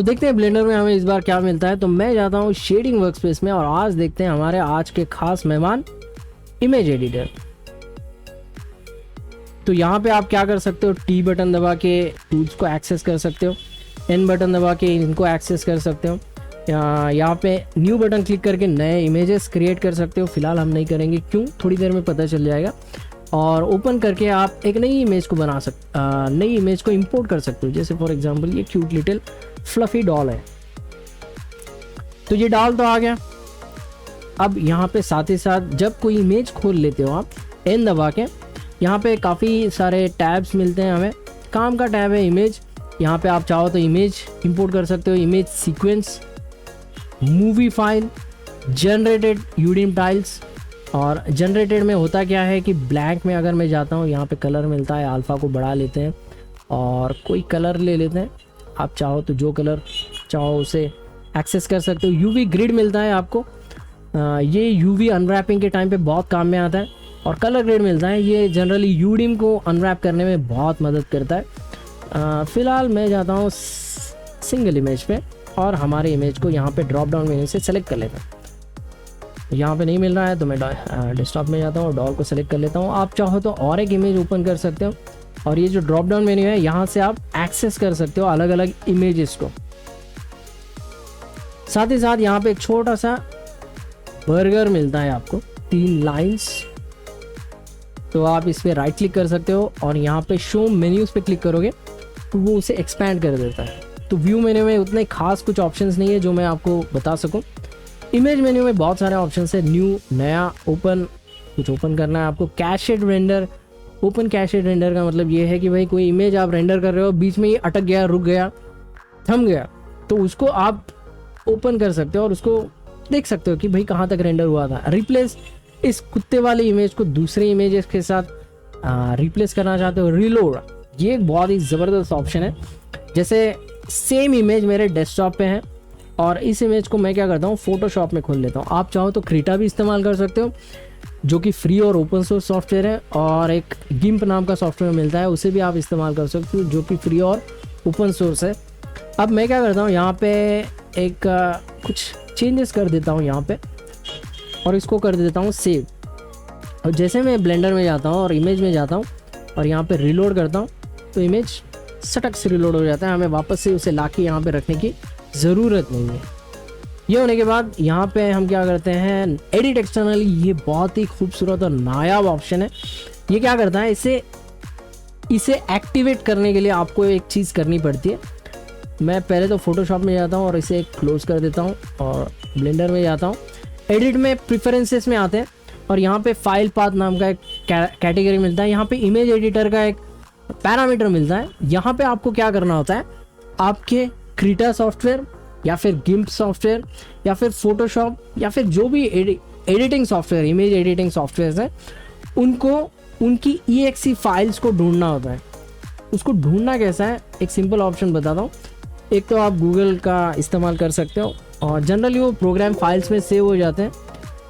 तो देखते हैं ब्लेंडर में हमें इस बार क्या मिलता है। तो मैं जाता हूँ शेडिंग वर्कस्पेस में और आज देखते हैं हमारे आज के खास मेहमान इमेज एडिटर। तो यहाँ पे आप क्या कर सकते हो, टी बटन दबा के टूल्स को एक्सेस कर सकते हो, एन बटन दबा के इनको एक्सेस कर सकते हो, यहाँ पे न्यू बटन क्लिक करके नए इमेजेस क्रिएट कर सकते हो। फिलहाल हम नहीं करेंगे, क्यों, थोड़ी देर में पता चल जाएगा। और ओपन करके आप एक नई इमेज को नई इमेज को इंपोर्ट कर सकते हो। जैसे फॉर एग्जांपल ये क्यूट लिटिल फ्लफी डॉल है, तो ये डॉल तो आ गया। अब यहाँ पे साथ ही साथ जब कोई इमेज खोल लेते हो आप एन दबा के, यहाँ पे काफ़ी सारे टैब्स मिलते हैं हमें। काम का टैब है इमेज, यहाँ पे आप चाहो तो इमेज इंपोर्ट कर सकते हो, image sequence, movie file, generated UDIM tiles. और जनरेटेड में होता क्या है कि ब्लैंक में अगर मैं जाता हूँ, यहाँ पे कलर मिलता है, अल्फ़ा को बढ़ा लेते हैं और कोई कलर ले लेते हैं। आप चाहो तो जो कलर चाहो उसे एक्सेस कर सकते हो। यूवी ग्रिड मिलता है आपको, ये यूवी अनरैपिंग के टाइम पे बहुत काम में आता है। और कलर ग्रेड मिलता है, ये जनरली यूडिम को अनरैप करने में बहुत मदद करता है। फ़िलहाल मैं जाता हूँ सिंगल इमेज पे और हमारे इमेज को यहाँ पे ड्रॉप डाउन मेन्यू से सेलेक्ट कर लेता हूँ। यहाँ पे नहीं मिल रहा है तो मैं डेस्कटॉप में जाता हूँ, डॉल को सेलेक्ट कर लेता हूँ। आप चाहो तो और एक इमेज ओपन कर सकते हो और ये जो ड्रॉप डाउन मेन्यू है यहाँ से आप एक्सेस कर सकते हो अलग अलग इमेजेस को। साथ ही साथ यहाँ पे एक छोटा सा बर्गर मिलता है आपको, 3 लाइंस। तो आप इस पर राइट क्लिक कर सकते हो और यहाँ पे शो मेन्यूज़ पे क्लिक करोगे तो वो उसे एक्सपैंड कर देता है। तो व्यू मेन्यू में उतने खास कुछ ऑप्शंस नहीं है जो मैं आपको बता सकूं। इमेज मेन्यू में बहुत सारे ऑप्शंस है, न्यू, नया, ओपन, कुछ ओपन करना है आपको, कैशेड रेंडर। ओपन कैशेड रेंडर का मतलब ये है कि भाई कोई इमेज आप रेंडर कर रहे हो, बीच में ये अटक गया, रुक गया, थम गया, तो उसको आप ओपन कर सकते हो और उसको देख सकते हो कि भाई कहाँ तक रेंडर हुआ था। रिप्लेस, इस कुत्ते वाली इमेज को दूसरे इमेजेस के साथ रिप्लेस करना चाहते हो, रिलोड, ये एक बहुत ही ज़बरदस्त ऑप्शन है। जैसे सेम इमेज मेरे डेस्कटॉप पे है और इस इमेज को मैं क्या करता हूँ, फोटोशॉप में खोल लेता हूँ। आप चाहो तो क्रीटा भी इस्तेमाल कर सकते हो जो कि फ्री और ओपन सोर्स सॉफ्टवेयर है, और एक गिम्प नाम का सॉफ्टवेयर मिलता है, उसे भी आप इस्तेमाल कर सकते हो जो कि फ्री और ओपन सोर्स है। अब मैं क्या करता हूँ, यहाँ पे एक कुछ चेंजेस कर देता हूँ यहाँ पे और इसको कर देता हूँ सेव। और जैसे मैं ब्लेंडर में जाता हूँ और इमेज में जाता हूँ और यहाँ पे रिलोड करता हूँ तो इमेज सटक से रिलोड हो जाता है, हमें वापस से उसे लाके यहाँ पे रखने की ज़रूरत नहीं है। ये होने के बाद यहाँ पे हम क्या करते हैं, एडिट एक्सटर्नली। ये बहुत ही खूबसूरत और नायाब ऑप्शन है। ये क्या करता है, इसे एक्टिवेट करने के लिए आपको एक चीज़ करनी पड़ती है। मैं पहले तो फोटोशॉप में जाता हूँ और इसे क्लोज कर देता हूँ और ब्लेंडर में जाता हूँ। एडिट में प्रिफरेंसेस में आते हैं और यहाँ पे फाइल पाथ नाम का एक कैटेगरी मिलता है। यहाँ पे इमेज एडिटर का एक पैरामीटर मिलता है। यहाँ पे आपको क्या करना होता है, आपके क्रीटा सॉफ्टवेयर या फिर गिम्प सॉफ्टवेयर या फिर फोटोशॉप या फिर जो भी editing software, image editing software हैं, उनको उनकी EXE फाइल्स को ढूंढना होता है। उसको ढूंढना कैसा है, एक सिंपल ऑप्शन बताता हूँ। एक तो आप गूगल का इस्तेमाल कर सकते हो और जनरली वो प्रोग्राम फाइल्स में सेव हो जाते हैं।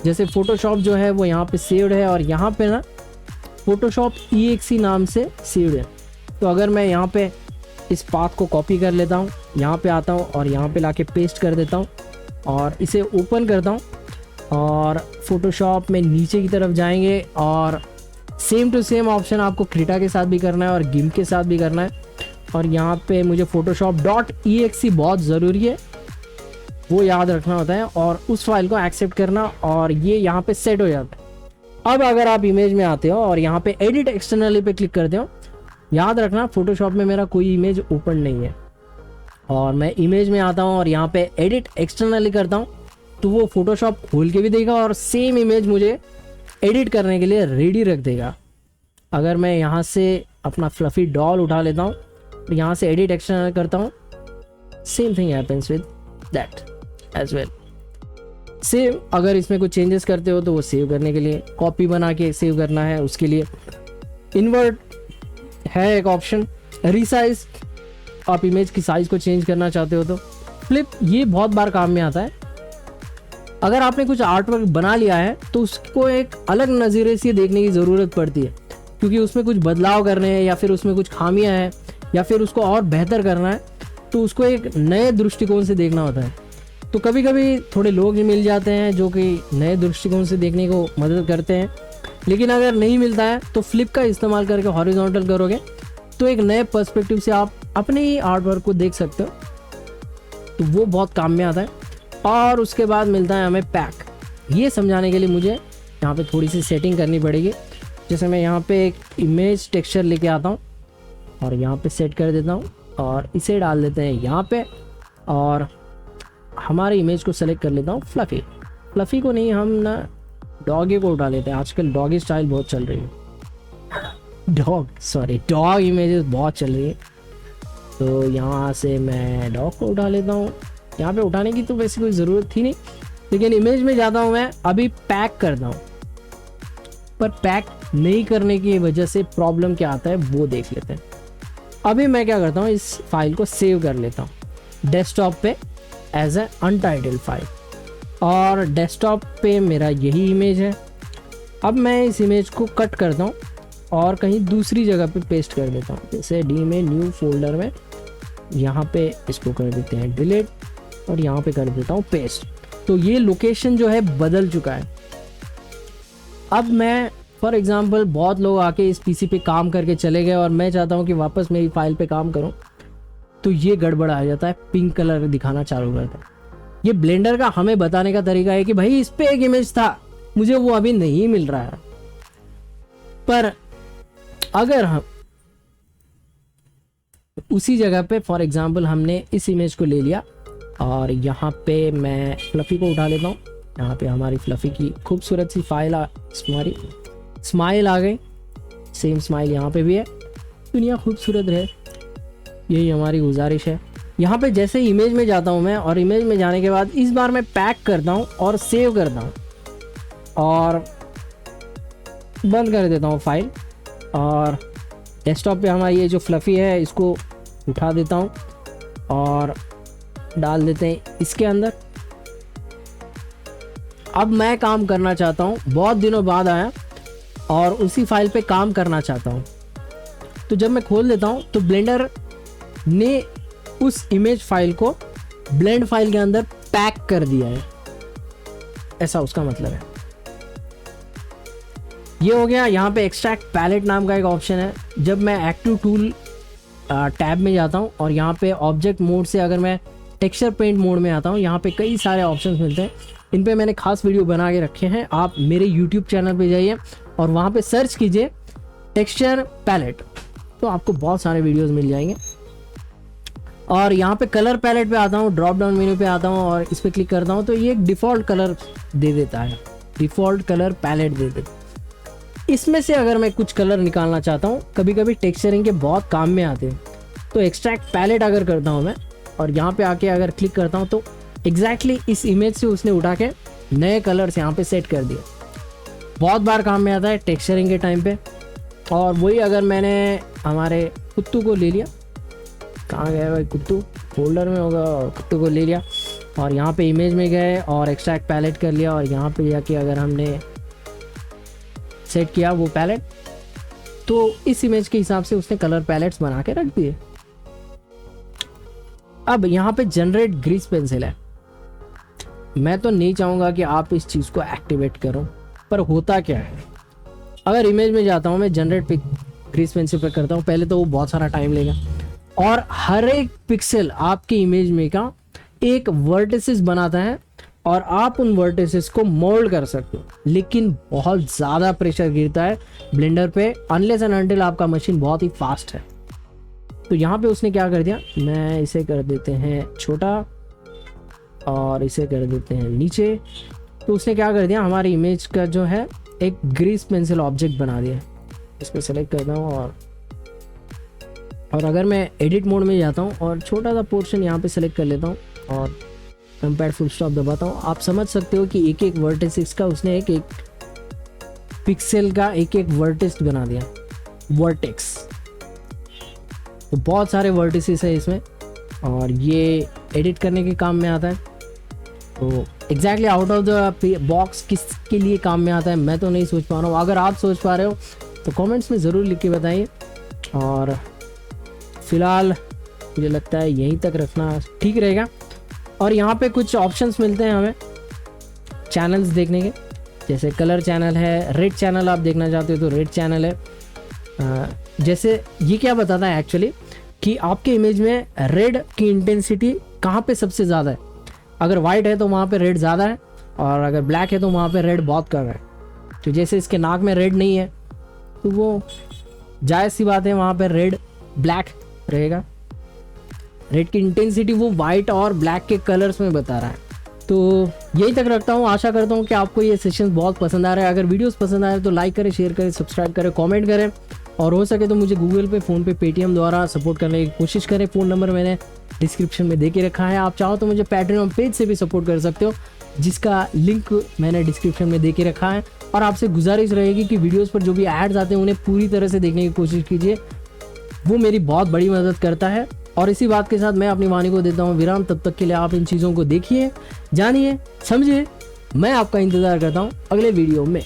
जैसे फोटोशॉप जो है वो यहाँ पे सेव्ड है और यहाँ पे ना फोटोशॉप EXE नाम से सेव्ड है। तो अगर मैं यहाँ पे इस पाथ को कॉपी कर लेता हूँ, यहाँ पे आता हूँ और यहाँ पे लाके पेस्ट कर देता हूँ और इसे ओपन करता हूँ और फोटोशॉप में नीचे की तरफ जाएंगे और सेम टू सेम ऑप्शन आपको क्रीटा के साथ भी करना है और गिम्प के साथ भी करना है। और यहाँ पे मुझे फोटोशॉप .exe बहुत ज़रूरी है, वो याद रखना होता है और उस फाइल को एक्सेप्ट करना, और ये यहाँ पे सेट हो जाता है। अब अगर आप इमेज में आते हो और यहाँ पे एडिट एक्सटर्नली पे क्लिक करते हो, याद रखना फोटोशॉप में मेरा कोई इमेज ओपन नहीं है और मैं इमेज में आता हूँ और यहाँ पे एडिट एक्सटर्नली करता हूँ तो वो फोटोशॉप खोल के भी देगा और सेम इमेज मुझे एडिट करने के लिए रेडी रख देगा। अगर मैं यहाँ से अपना फ्लफी डॉल उठा लेता हूँ और यहाँ से एडिट एक्सटर्नल करता हूँ, same thing happens with that as well. Save, अगर इसमें कुछ चेंजेस करते हो तो वो सेव करने के लिए, कॉपी बना के सेव करना है उसके लिए इन्वर्ट है एक ऑप्शन, रिसाइज, आप इमेज की साइज को चेंज करना चाहते हो तो फ्लिप, ये बहुत बार काम में आता है। अगर आपने कुछ आर्ट वर्क बना लिया है तो उसको एक अलग नज़रिए से देखने की ज़रूरत पड़ती है, क्योंकि उसमें कुछ बदलाव करने हैं या फिर उसमें कुछ खामियां हैं या फिर उसको और बेहतर करना है, तो उसको एक नए दृष्टिकोण से देखना होता है। तो कभी कभी थोड़े लोग ही मिल जाते हैं जो कि नए दृष्टिकोण से देखने को मदद करते हैं, लेकिन अगर नहीं मिलता है तो फ्लिप का इस्तेमाल करके हॉरिजॉन्टल करोगे तो एक नए पर्सपेक्टिव से आप अपने ही आर्ट वर्क को देख सकते हो, तो वो बहुत काम में आता है। और उसके बाद मिलता है हमें पैक। ये समझाने के लिए मुझे यहाँ पे थोड़ी सी सेटिंग करनी पड़ेगी। जैसे मैं यहाँ पे एक इमेज टेक्सचर लेके आता हूँ और यहाँ पे सेट कर देता हूँ और इसे डाल देते हैं यहाँ पे, और हमारे इमेज को सेलेक्ट कर लेता हूँ फ्लफ़ी। फ्लफ़ी को नहीं, हम ना डॉगी को उठा लेते हैं। आजकल डॉगी स्टाइल बहुत चल रही है, डॉग इमेजेस बहुत चल रही है। तो यहाँ से मैं डॉग को उठा लेता हूँ। यहाँ पे उठाने की तो वैसे कोई ज़रूरत थी नहीं, लेकिन इमेज में जाता हूँ मैं, अभी पैक करता हूँ। पर पैक नहीं करने की वजह से प्रॉब्लम क्या आता है वो देख लेते हैं। अभी मैं क्या करता हूँ, इस फाइल को सेव कर लेता हूँ डेस्कटॉप पे एज ए अनटाइटल्ड फाइल, और डेस्कटॉप पे मेरा यही इमेज है। अब मैं इस इमेज को कट करता हूँ और कहीं दूसरी जगह पे पेस्ट कर देता हूँ, जैसे डी में न्यू फोल्डर में यहाँ पे इसको कर देते हैं डिलीट और यहाँ पे कर देता हूँ पेस्ट। तो ये लोकेशन जो है बदल चुका है। अब मैं फॉर एग्जांपल बहुत लोग आके इस पीसी पे काम करके चले गए और मैं चाहता हूँ कि वापस मेरी फाइल पे काम करूँ, तो ये गड़बड़ आ जाता है, पिंक कलर दिखाना चालू करता है। ये ब्लेंडर का हमें बताने का तरीका है कि भाई इस पे एक इमेज था, मुझे वो अभी नहीं मिल रहा है। पर अगर हम उसी जगह पे फॉर एग्जांपल हमने इस इमेज को ले लिया और यहाँ पे मैं फ्लफ़ी को उठा लेता हूँ, यहाँ पे हमारी फ्लफ़ी की खूबसूरत सी फाइल हमारी स्माइल आ गई। सेम स्माइल यहाँ पे भी है। दुनिया खूबसूरत रहे, यही हमारी गुजारिश है। यहाँ पे जैसे इमेज में जाता हूँ मैं, और इमेज में जाने के बाद इस बार मैं पैक करता हूँ और सेव करता हूँ और बंद कर देता हूँ फाइल। और डेस्कटॉप पे हमारी ये जो फ्लफ़ी है इसको उठा देता हूँ और डाल देते हैं इसके अंदर। अब मैं काम करना चाहता हूँ, बहुत दिनों बाद आया और उसी फाइल पे काम करना चाहता हूँ। तो जब मैं खोल देता हूँ तो ब्लेंडर ने उस इमेज फाइल को ब्लेंड फाइल के अंदर पैक कर दिया है, ऐसा उसका मतलब है। ये हो गया। यहाँ पे एक्सट्रैक्ट पैलेट नाम का एक ऑप्शन है। जब मैं एक्टिव टूल टैब में जाता हूँ और यहाँ पे ऑब्जेक्ट मोड से अगर मैं टेक्सचर पेंट मोड में आता हूँ, यहाँ पे कई सारे ऑप्शंस मिलते हैं। इन पे मैंने खास वीडियो बना के रखे हैं। आप मेरे YouTube चैनल पे जाइए और वहाँ पे सर्च कीजिए टेक्सचर पैलेट, तो आपको बहुत सारे वीडियोस मिल जाएंगे। और यहाँ पे कलर पैलेट पे आता हूँ, ड्रॉप डाउन मेन्यू पे आता हूँ और इस पर क्लिक करता हूँ तो ये एक डिफ़ॉल्ट कलर दे देता है, डिफ़ॉल्ट कलर पैलेट दे देता है। इसमें से अगर मैं कुछ कलर निकालना चाहता हूँ, कभी कभी टेक्सचरिंग के बहुत काम में आते हैं, तो एक्सट्रैक्ट पैलेट अगर करता हूँ मैं और यहाँ पे आके अगर क्लिक करता हूँ तो एग्जैक्टली इस इमेज से उसने उठा के नए कलर्स यहाँ पे सेट कर दिए। बहुत बार काम में आता है टेक्सचरिंग के टाइम पे। और वही अगर मैंने हमारे कुत्तू को ले लिया, कहाँ गया भाई कुत्तू, फोल्डर में होगा, और कुत्तू को ले लिया और यहाँ पे इमेज में गए और एक्सट्रैक्ट पैलेट कर लिया और यहाँ पे जाके अगर हमने सेट किया वो पैलेट, तो इस इमेज के हिसाब से उसने कलर पैलेट्स बना के रख दिए। अब यहाँ पे जनरेट ग्रीस पेंसिल है। मैं तो नहीं चाहूँगा कि आप इस चीज़ को एक्टिवेट करो, पर होता क्या है, अगर इमेज में जाता हूँ मैं जनरेट ग्रीस पेंसिल पे करता हूँ, पहले तो वो बहुत सारा टाइम लेगा और हर एक पिक्सल आपके इमेज में का एक वर्टिसेस बनाता है और आप उन वर्टिसेस को मोल्ड कर सकते हो, लेकिन बहुत ज़्यादा प्रेशर गिरता है ब्लेंडर पे अनलेस एंड अनटिल आपका मशीन बहुत ही फास्ट है। तो यहाँ पे उसने क्या कर दिया, मैं इसे कर देते हैं छोटा और इसे कर देते हैं नीचे। तो उसने क्या कर दिया, हमारी इमेज का जो है एक ग्रीस पेंसिल ऑब्जेक्ट बना दिया। इस पर सेलेक्ट करता हूँ और अगर मैं एडिट मोड में जाता हूँ और छोटा सा पोर्शन यहाँ पे सेलेक्ट कर लेता हूँ और कंपेयर फुल स्टॉप दबाता हूँ, आप समझ सकते हो कि एक एक वर्टिस का उसने एक एक पिक्सल का एक एक वर्टिस बना दिया, वर्टेक्स। तो बहुत सारे वर्टिसेस है इसमें और ये एडिट करने के काम में आता है। तो exactly out of the box किसके लिए काम में आता है मैं तो नहीं सोच पा रहा हूँ। अगर आप सोच पा रहे हो तो कमेंट्स में ज़रूर लिख के बताइए। और फिलहाल मुझे लगता है यहीं तक रखना ठीक रहेगा। और यहाँ पे कुछ ऑप्शंस मिलते हैं हमें चैनल्स देखने के, जैसे कलर चैनल है, रेड चैनल आप देखना चाहते हो तो रेड चैनल है। जैसे ये क्या बताता है एक्चुअली कि आपके इमेज में रेड की इंटेंसिटी कहाँ पे सबसे ज़्यादा है। अगर वाइट है तो वहाँ पे रेड ज़्यादा है, और अगर ब्लैक है तो वहाँ पे रेड बहुत कम है। तो जैसे इसके नाक में रेड नहीं है तो वो जायज़ सी बात है, वहाँ पे रेड ब्लैक रहेगा। रेड की इंटेंसिटी वो वाइट और ब्लैक के कलर्स में बता रहा है। तो यही तक रखता हूँ। आशा करता हूँ कि आपको ये सेशन बहुत पसंद आ रहा है। अगर वीडियोस पसंद आए तो लाइक करें, शेयर करें, सब्सक्राइब करें, कमेंट करें, और हो सके तो मुझे गूगल पे, फ़ोन पे, पेटीएम द्वारा सपोर्ट करने की कोशिश करें। फ़ोन नंबर मैंने डिस्क्रिप्शन में दे के रखा है। आप चाहो तो मुझे पैट्रियन पेज से भी सपोर्ट कर सकते हो, जिसका लिंक मैंने डिस्क्रिप्शन में दे के रखा है। और आपसे गुजारिश रहेगी कि वीडियोज़ पर जो भी एड्स आते हैं उन्हें पूरी तरह से देखने की कोशिश कीजिए, वो मेरी बहुत बड़ी मदद करता है। और इसी बात के साथ मैं अपनी वाणी को देता हूँ विराम। तब तक के लिए आप इन चीज़ों को देखिए, जानिए, समझिए। मैं आपका इंतज़ार करता हूँ अगले वीडियो में।